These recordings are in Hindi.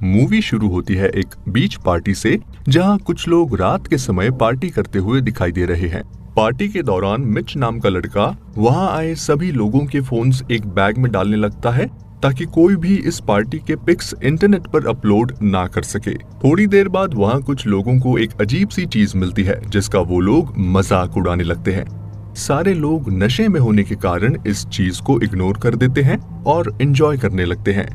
मूवी शुरू होती है एक बीच पार्टी से, जहां कुछ लोग रात के समय पार्टी करते हुए दिखाई दे रहे हैं। पार्टी के दौरान मिच नाम का लड़का वहां आए सभी लोगों के फोन्स एक बैग में डालने लगता है ताकि कोई भी इस पार्टी के पिक्स इंटरनेट पर अपलोड ना कर सके। थोड़ी देर बाद वहां कुछ लोगों को एक अजीब सी चीज मिलती है जिसका वो लोग मजाक उड़ाने लगते हैं। सारे लोग नशे में होने के कारण इस चीज को इग्नोर कर देते हैं और एंजॉय करने लगते हैं।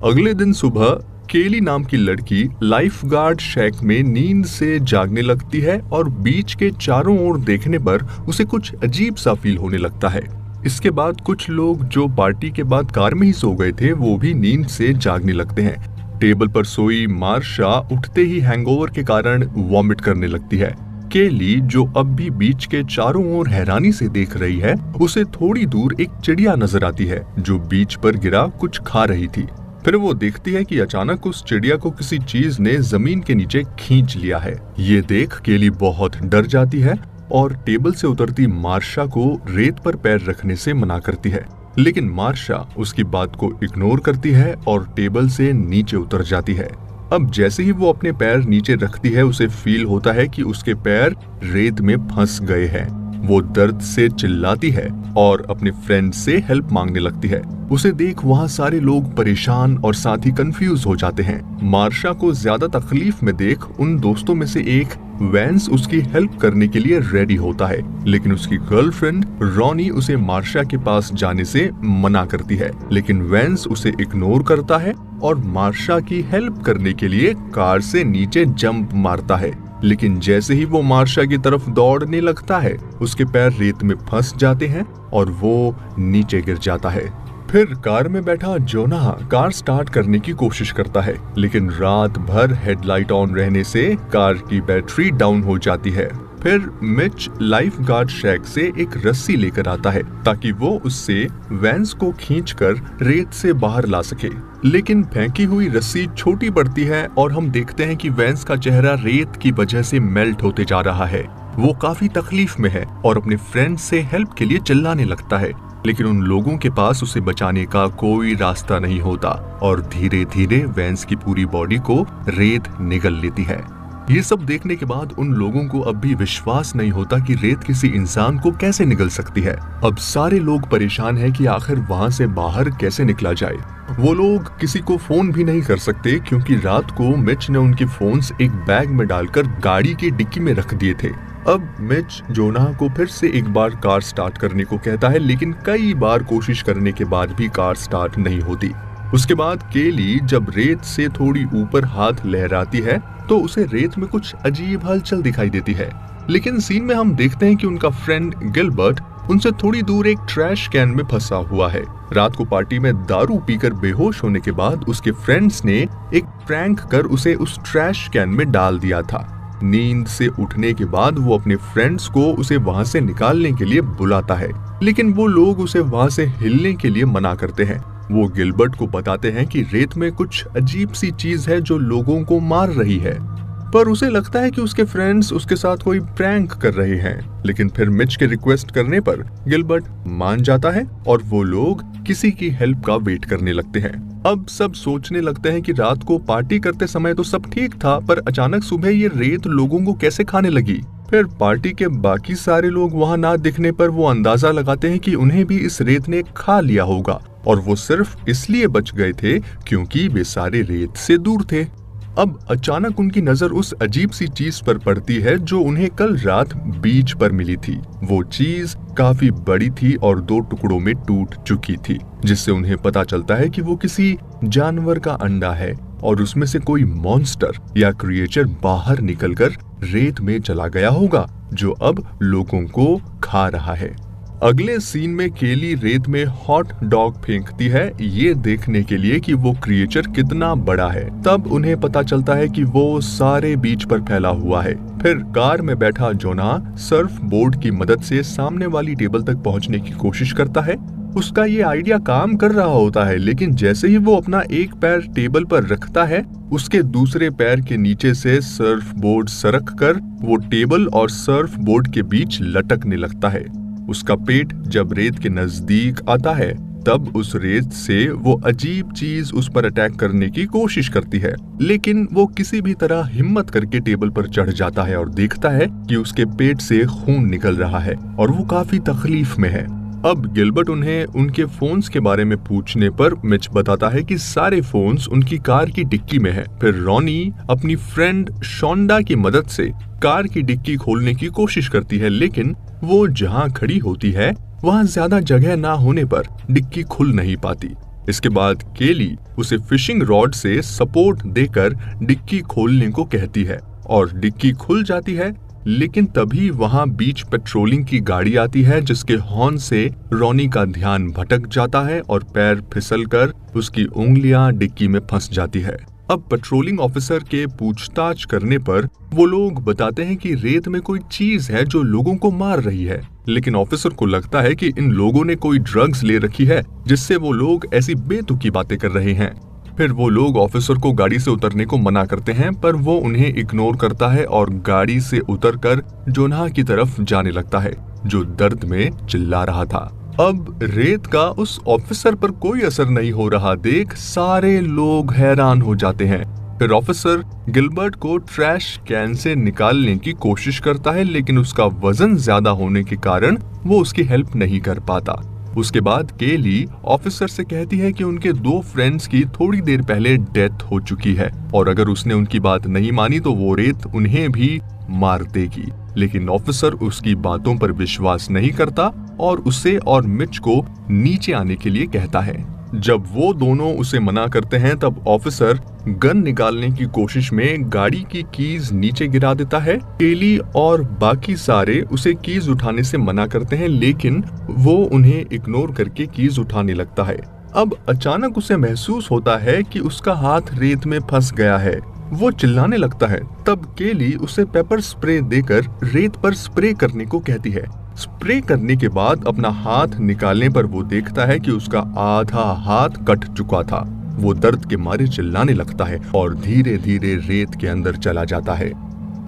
अगले दिन सुबह केली नाम की लड़की लाइफ गार्ड शैक में नींद से जागने लगती है और बीच के चारों ओर देखने पर उसे कुछ अजीब सा फील होने लगता है। इसके बाद कुछ लोग जो पार्टी के बाद कार में ही सो गए थे वो भी नींद से जागने लगते हैं। टेबल पर सोई मार्शा उठते ही हैंगओवर के कारण वॉमिट करने लगती है। केली, जो अब भी बीच के चारों ओर हैरानी से देख रही है, उसे थोड़ी दूर एक चिड़िया नजर आती है जो बीच पर गिरा कुछ खा रही थी। फिर वो देखती है कि अचानक उस चिड़िया को किसी चीज ने जमीन के नीचे खींच लिया है। ये देख केली बहुत डर जाती है और टेबल से उतरती मार्शा को रेत पर पैर रखने से मना करती है, लेकिन मार्शा उसकी बात को इग्नोर करती है और टेबल से नीचे उतर जाती है। अब जैसे ही वो अपने पैर नीचे रखती है उसे फील होता है कि उसके पैर रेत में फंस गए हैं। वो दर्द से चिल्लाती है और अपने फ्रेंड से हेल्प मांगने लगती है। उसे देख वहाँ सारे लोग परेशान और साथ ही कंफ्यूज हो जाते हैं। मार्शा को ज्यादा तकलीफ में देख उन दोस्तों में से एक वैंस उसकी हेल्प करने के लिए रेडी होता है, लेकिन उसकी गर्लफ्रेंड रॉनी उसे मार्शा के पास जाने से मना करती है। लेकिन वैंस उसे इग्नोर करता है और मार्शा की हेल्प करने के लिए कार से नीचे जंप मारता है। लेकिन जैसे ही वो मार्शा की तरफ दौड़ने लगता है उसके पैर रेत में फंस जाते हैं और वो नीचे गिर जाता है। फिर कार में बैठा जोनाह कार स्टार्ट करने की कोशिश करता है, लेकिन रात भर हेडलाइट ऑन रहने से कार की बैटरी डाउन हो जाती है। फिर मिच लाइफ गार्ड शैक से एक रस्सी लेकर आता है ताकि वो उससे वैंस को खींचकर रेत से बाहर ला सके, लेकिन फेंकी हुई रस्सी छोटी पड़ती है और हम देखते हैं कि वैंस का चेहरा रेत की वजह से मेल्ट होते जा रहा है। वो काफी तकलीफ में है और अपने फ्रेंड से हेल्प के लिए चिल्लाने लगता है, लेकिन उन लोगों के पास उसे बचाने का कोई रास्ता नहीं होता और धीरे धीरे वैंस की पूरी बॉडी को रेत निगल लेती है। ये सब देखने के बाद उन लोगों को अब भी विश्वास नहीं होता कि रेत किसी इंसान को कैसे निगल सकती है। अब सारे लोग परेशान हैं कि आखिर वहां से बाहर कैसे निकला जाए। वो लोग किसी को फोन भी नहीं कर सकते क्योंकि रात को मिच ने उनके फोन्स एक बैग में डालकर गाड़ी की डिक्की में रख दिए थे। अब मिच जोनाह को फिर से एक बार कार स्टार्ट करने को कहता है, लेकिन कई बार कोशिश करने के बाद भी कार स्टार्ट नहीं होती। उसके बाद केली जब रेत से थोड़ी ऊपर हाथ लहराती है तो उसे रेत में कुछ अजीब हलचल दिखाई देती है, लेकिन सीन में हम देखते हैं कि उनका फ्रेंड गिलबर्ट उनसे थोड़ी दूर एक ट्रैश कैन में फंसा हुआ है। रात को पार्टी में दारू पीकर बेहोश होने के बाद उसके फ्रेंड्स ने एक प्रैंक कर उसे उस ट्रैश कैन में डाल दिया था। नींद से उठने के बाद वो अपने फ्रेंड्स को उसे वहां से निकालने के लिए बुलाता है, लेकिन वो लोग उसे वहां से हिलने के लिए मना करते हैं। वो गिलबर्ट को बताते हैं कि रेत में कुछ अजीब सी चीज है जो लोगों को मार रही है, पर उसे लगता है कि उसके फ्रेंड्स उसके साथ कोई प्रैंक कर रहे हैं। लेकिन फिर मिच के रिक्वेस्ट करने पर गिलबर्ट मान जाता है और वो लोग किसी की हेल्प का वेट करने लगते हैं। अब सब सोचने लगते हैं कि रात को पार्टी करते समय तो सब ठीक था, पर अचानक सुबह ये रेत लोगों को कैसे खाने लगी। फिर पार्टी के बाकी सारे लोग वहां ना दिखने पर वो अंदाजा लगाते हैं कि उन्हें भी इस रेत ने खा लिया होगा और वो सिर्फ इसलिए बच गए थे क्योंकि वे सारे रेत से दूर थे। अब अचानक उनकी नजर उस अजीब सी चीज पर पड़ती है जो उन्हें कल रात बीच पर मिली थी। वो चीज काफी बड़ी थी और 2 टुकड़ों में टूट चुकी थी, जिससे उन्हें पता चलता है कि वो किसी जानवर का अंडा है और उसमें से कोई मॉन्स्टर या क्रिएचर बाहर निकलकर रेत में चला गया होगा जो अब लोगों को खा रहा है। अगले सीन में केली रेत में हॉट डॉग फेंकती है ये देखने के लिए कि वो क्रिएचर कितना बड़ा है। तब उन्हें पता चलता है कि वो सारे बीच पर फैला हुआ है। फिर कार में बैठा जोनाह सर्फ बोर्ड की मदद से सामने वाली टेबल तक पहुंचने की कोशिश करता है। उसका ये आइडिया काम कर रहा होता है, लेकिन जैसे ही वो अपना एक पैर टेबल पर रखता है उसके दूसरे पैर के नीचे से सर्फ बोर्ड सरक कर वो टेबल और सर्फ बोर्ड के बीच लटकने लगता है। उसका पेट जब रेत के नजदीक आता है तब उस रेत से वो अजीब चीज उस पर अटैक करने की कोशिश करती है, लेकिन वो किसी भी तरह हिम्मत करके टेबल पर चढ़ जाता है और देखता है कि उसके पेट से खून निकल रहा है और वो काफी तकलीफ में है। अब गिलबर्ट उन्हें उनके फोन्स के बारे में पूछने पर मिच बताता है कि सारे फोन्स उनकी कार की डिक्की में है। फिर रॉनी अपनी फ्रेंड शोंडा की मदद से कार की डिक्की खोलने की कोशिश करती है, लेकिन वो जहां खड़ी होती है वहां ज्यादा जगह ना होने पर डिक्की खुल नहीं पाती। इसके बाद केली उसे फिशिंग रॉड से सपोर्ट देकर डिक्की खोलने को कहती है और डिक्की खुल जाती है, लेकिन तभी वहां बीच पेट्रोलिंग की गाड़ी आती है जिसके हॉर्न से रॉनी का ध्यान भटक जाता है और पैर फिसलकर उसकी उंगलियां डिक्की में फंस जाती है। अब पेट्रोलिंग ऑफिसर के पूछताछ करने पर वो लोग बताते हैं कि रेत में कोई चीज है जो लोगों को मार रही है, लेकिन ऑफिसर को लगता है कि इन लोगों ने कोई ड्रग्स ले रखी है जिससे वो लोग ऐसी बेतुकी बातें कर रहे हैं। फिर वो लोग ऑफिसर को गाड़ी से उतरने को मना करते हैं, पर वो उन्हें इग्नोर करता है और गाड़ी से उतरकर जोनाह की तरफ जाने लगता है जो दर्द में चिल्ला रहा था। अब रेत का उस ऑफिसर पर कोई असर नहीं हो रहा देख सारे लोग हैरान हो जाते हैं। फिर ऑफिसर गिलबर्ट को ट्रैश कैन से निकालने की कोशिश करता है, लेकिन उसका वजन ज्यादा होने के कारण वो उसकी हेल्प नहीं कर पाता। उसके बाद केली ऑफिसर से कहती है कि उनके 2 फ्रेंड्स की थोड़ी देर पहले डेथ हो चुकी है और अगर उसने उनकी बात नहीं मानी तो वो रेत उन्हें भी मार देगी, लेकिन ऑफिसर उसकी बातों पर विश्वास नहीं करता और उसे और मिच को नीचे आने के लिए कहता है। जब वो दोनों उसे मना करते हैं तब ऑफिसर गन निकालने की कोशिश में गाड़ी की कीज नीचे गिरा देता है। केली और बाकी सारे उसे कीज उठाने से मना करते हैं, लेकिन वो उन्हें इग्नोर करके कीज उठाने लगता है। अब अचानक उसे महसूस होता है कि उसका हाथ रेत में फंस गया है। वो चिल्लाने लगता है। तब केली उसे पेपर स्प्रे देकर रेत पर स्प्रे करने को कहती है। स्प्रे करने के बाद अपना हाथ निकालने पर वो देखता है कि उसका आधा हाथ कट चुका था। वो दर्द के मारे चिल्लाने लगता है और धीरे धीरे रेत के अंदर चला जाता है।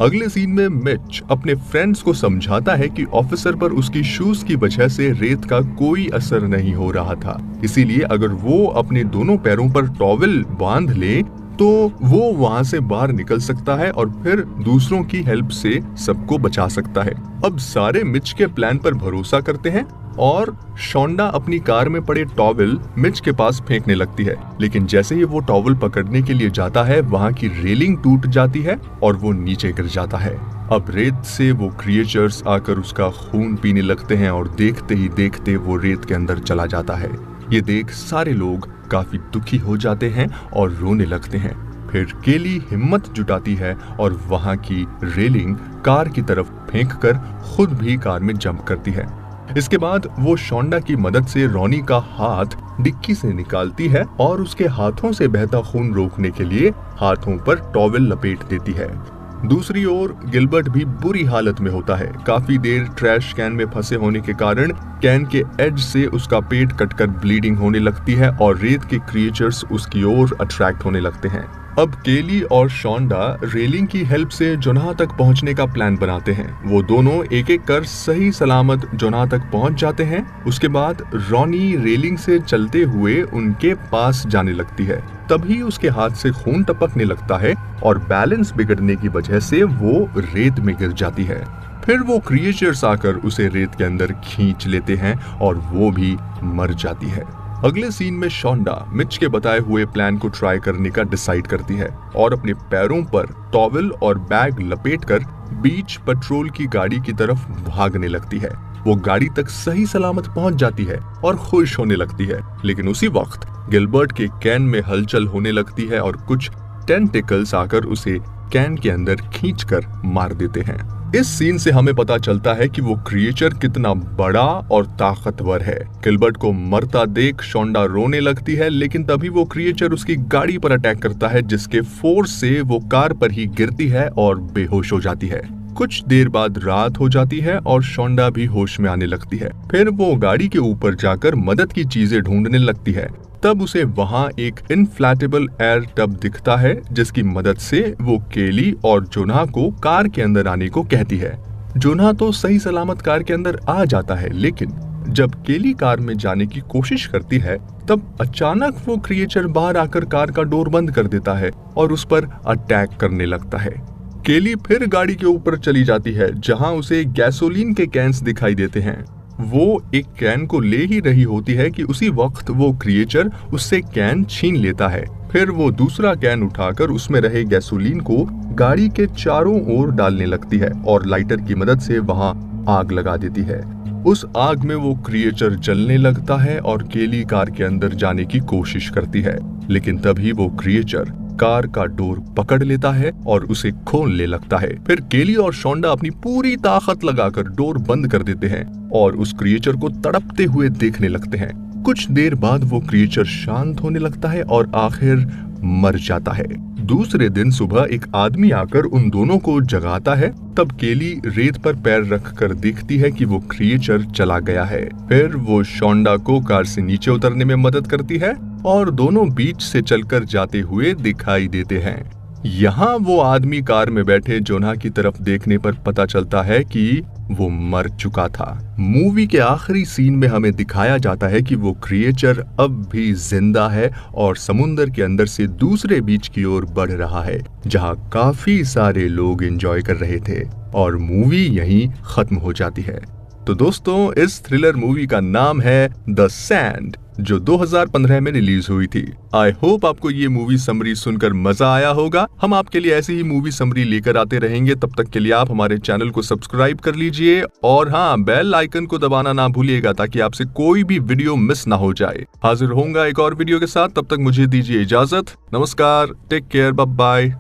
अगले सीन में मिच अपने फ्रेंड्स को समझाता है कि ऑफिसर पर उसकी शूज की वजह से रेत का कोई असर नहीं हो रहा था, इसीलिए अगर वो अपने दोनों पैरों पर टॉवल बांध ले तो वो वहां से बाहर निकल सकता है और फिर दूसरों की हेल्प से सबको बचा सकता है। अब सारे मिच के प्लान पर भरोसा करते हैं और शोंडा अपनी कार में पड़े टॉवल मिच के पास फेंकने लगती है, लेकिन जैसे ही वो टॉवल पकड़ने के लिए जाता है वहां की रेलिंग टूट जाती है और वो नीचे गिर जाता है। अब रेत से वो क्रिएचर्स आकर उसका खून पीने लगते हैं और देखते ही देखते वो रेत के अंदर चला जाता है। ये देख सारे लोग काफी दुखी हो जाते हैं और रोने लगते हैं। फिर केली हिम्मत जुटाती है और वहां की रेलिंग कार की तरफ फेंककर खुद भी कार में जंप करती है। इसके बाद वो शोंडा की मदद से रॉनी का हाथ डिक्की से निकालती है और उसके हाथों से बहता खून रोकने के लिए हाथों पर टॉवल लपेट देती है। दूसरी ओर गिलबर्ट भी बुरी हालत में होता है। काफी देर ट्रैश कैन में फंसे होने के कारण कैन के एज से उसका पेट कटकर ब्लीडिंग होने लगती है और रेत के क्रिएचर्स उसकी ओर अट्रैक्ट होने लगते हैं। अब केली और शोंडा रेलिंग की हेल्प से जोनाह तक पहुंचने का प्लान बनाते हैं। वो दोनों एक एक कर सही सलामत जोनाह तक पहुंच जाते हैं। उसके बाद रॉनी रेलिंग से चलते हुए उनके पास जाने लगती है। तभी उसके हाथ से खून टपकने लगता है और बैलेंस बिगड़ने की वजह से वो रेत में गिर जाती है। फिर वो क्रिएचर्स आकर उसे रेत के अंदर खींच लेते हैं और वो भी मर जाती है। अगले सीन में शोंडा मिच के बताए हुए प्लान को ट्राई करने का डिसाइड करती है और अपने पैरों पर टॉवल और बैग लपेटकर बीच पेट्रोल की गाड़ी की तरफ भागने लगती है। वो गाड़ी तक सही सलामत पहुंच जाती है और खुश होने लगती है, लेकिन उसी वक्त गिलबर्ट के कैन में हलचल होने लगती है और कुछ टेंटिकल्स आकर उसे कैन के अंदर खींचकर मार देते हैं। इस सीन से हमें पता चलता है कि वो क्रिएचर कितना बड़ा और ताकतवर है। गिलबर्ट को मरता देख शोंडा रोने लगती है, लेकिन तभी वो क्रिएचर उसकी गाड़ी पर अटैक करता है जिसके फोर्स से वो कार पर ही गिरती है और बेहोश हो जाती है। कुछ देर बाद रात हो जाती है और शोंडा भी होश में आने लगती है। फिर वो गाड़ी के ऊपर जाकर मदद की चीजें ढूंढने लगती है। तब उसे वहां एक इनफ्लैटेबल एयर टब दिखता है जिसकी मदद से वो केली और जोनाह को कार के अंदर आने को कहती है। जोनाह तो सही सलामत कार के अंदर आ जाता है, लेकिन जब केली कार में जाने की कोशिश करती है तब अचानक वो क्रिएचर बाहर आकर कार का डोर बंद कर देता है और उस पर अटैक करने लगता है। केली फिर गाड़ी के ऊपर चली जाती है जहां उसे गैसोलीन के कैंस दिखाई देते हैं। वो एक कैन को ले ही रही होती है कि उसी वक्त वो क्रिएचर उससे कैन छीन लेता है। फिर वो दूसरा कैन उठाकर उसमें रहे गैसोलीन को गाड़ी के चारों ओर डालने लगती है और लाइटर की मदद से वहां आग लगा देती है। उस आग में वो क्रिएचर जलने लगता है और केली कार के अंदर जाने की कोशिश करती है, लेकिन तभी वो क्रिएचर कार का डोर पकड़ लेता है और उसे खोलने लगता है। फिर केली और शोंडा अपनी पूरी ताकत लगाकर डोर बंद कर देते हैं और उस क्रिएचर को तड़पते हुए देखने लगते हैं। कुछ देर बाद वो क्रिएचर शांत होने लगता है और आखिर मर जाता है। दूसरे दिन सुबह एक आदमी आकर उन दोनों को जगाता है। तब केली रेत पर पैर रखकर देखती है कि वो क्रिएचर चला गया है। फिर वो शोंडा को कार से नीचे उतरने में मदद करती है और दोनों बीच से चलकर जाते हुए दिखाई देते हैं। यहाँ वो आदमी कार में बैठे जोना की तरफ देखने पर पता चलता है कि वो मर चुका था। मूवी के आखिरी सीन में हमें दिखाया जाता है कि वो क्रिएचर अब भी जिंदा है और समुंदर के अंदर से दूसरे बीच की ओर बढ़ रहा है जहाँ काफी सारे लोग एंजॉय कर रहे थे और मूवी यहीं खत्म हो जाती है। तो दोस्तों, इस थ्रिलर मूवी का नाम है द सैंड, जो 2015 में रिलीज हुई थी। आई होप आपको ये मूवी समरी सुनकर मजा आया होगा। हम आपके लिए ऐसे ही मूवी समरी लेकर आते रहेंगे। तब तक के लिए आप हमारे चैनल को सब्सक्राइब कर लीजिए और हाँ, बेल आइकन को दबाना ना भूलिएगा ताकि आपसे कोई भी वीडियो मिस ना हो जाए। हाजिर होऊंगा एक और वीडियो के साथ, तब तक मुझे दीजिए इजाजत। नमस्कार, टेक केयर, बाय बाय।